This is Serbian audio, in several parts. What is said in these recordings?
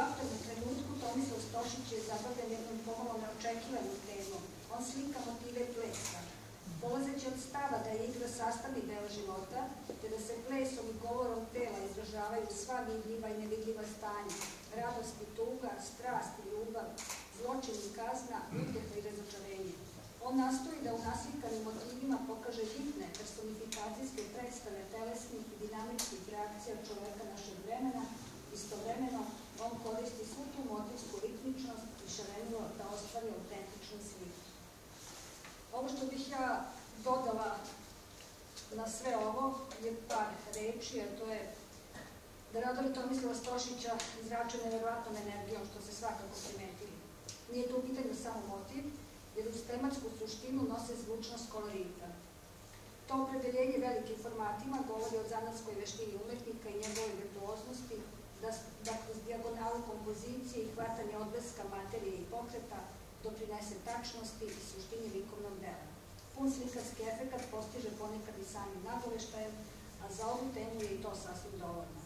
aktualnom trenutku Tomislav Stošić je zabavljen jednom pomalo neočekivanom temom. On slika motive plesa. Polazeći od stava da je igra sastavni deo života, te da se plesom i govorom tela izražavaju sva vidljiva i nevidljiva stanja, radost i tuga, strast i ljubav, zločin i kazna, utjeha i razočarenje. On nastoji da u naslikanim motivima pokaže bitne personifikacijske predstave telesnih i dinamičkih reakcija čoveka našeg vremena. Istovremeno, on koristi svu tu motivsku ritmičnost i šarenilo da ostvari autentičnu sliku. Ovo što bih ja dodala na sve ovo je par reči, a to je da radovi Tomislava Stošića izračaju neverovatnom energijom, što se svakako primetili. Nije to u pitanju samo motiv, jer uz tematsku suštinu nose zvučnost kolorita. To opredeljenje velikim formatima govori o zanatskoj veštini umetnika i njegovoj virtuoznosti, da kroz dijagonalu kompozicije i hvatanje odbleska materije i pokreta doprinese tačnosti i suštini likovnog dela. Pun slikarski efekat postiže ponekad i samim nagoveštajem, a za ovu temu je i to sasvim dovoljno.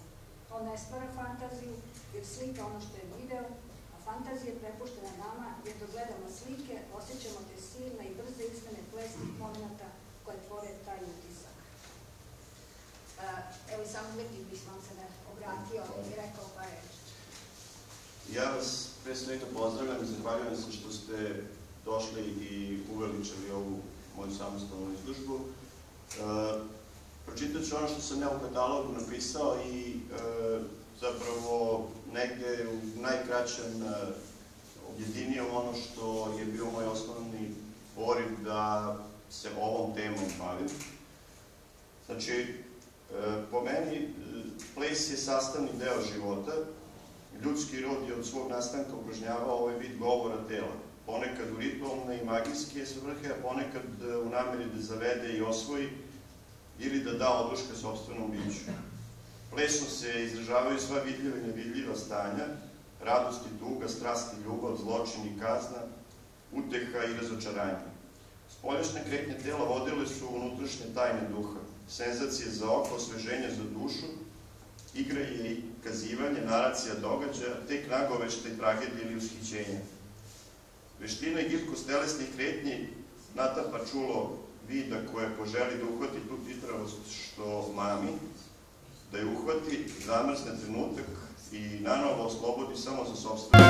On ne stvara fantaziju, jer slika ono što je video, a fantazija je prepuštena nama, jer dok gledamo slike, osjećamo te silne i brze izmene plesnih momenta koje tvore taj utisak. Evo i sam umetnik bih vam se obratio i rekao pa je. Ja vas pre svega pozdravljam i zahvaljujem se što ste došli i uveličali ovu moju samostalnu izložbu. Pročitat ću ono što sam ja u katalogu napisao i zapravo negde u najkraćem objedinio ono što je bio moj osnovni poriv da se ovom temom bavim. Znači, po meni, ples je sastavni deo života. Ljudski rod je od svog nastanka upražnjavao ovaj vid govora tela. Ponekad u ritualne i magijske svrhe, a ponekad u nameri da zavede i osvoji ili da da odluška sopstvenom biću. Plesom se izražavaju sva vidljiva i nevidljiva stanja, radost i tuga, strast i ljubav, zločin i kazna, uteha i razočaranje. Spoljašnje kretnje tela vodile su unutrašnje tajne duha, senzacije za oko, osveženje za dušu, igra je i kazivanje, naracija događaja, tek nagoveštaj tragedije ili ushićenja. Veština i gibkost telesnih kretnji natapa čulo vida koje poželi da uhvati tu titravost što mami, da je uhvati, zamrzne trenutak i nanovo oslobodi samo za sopstvenu.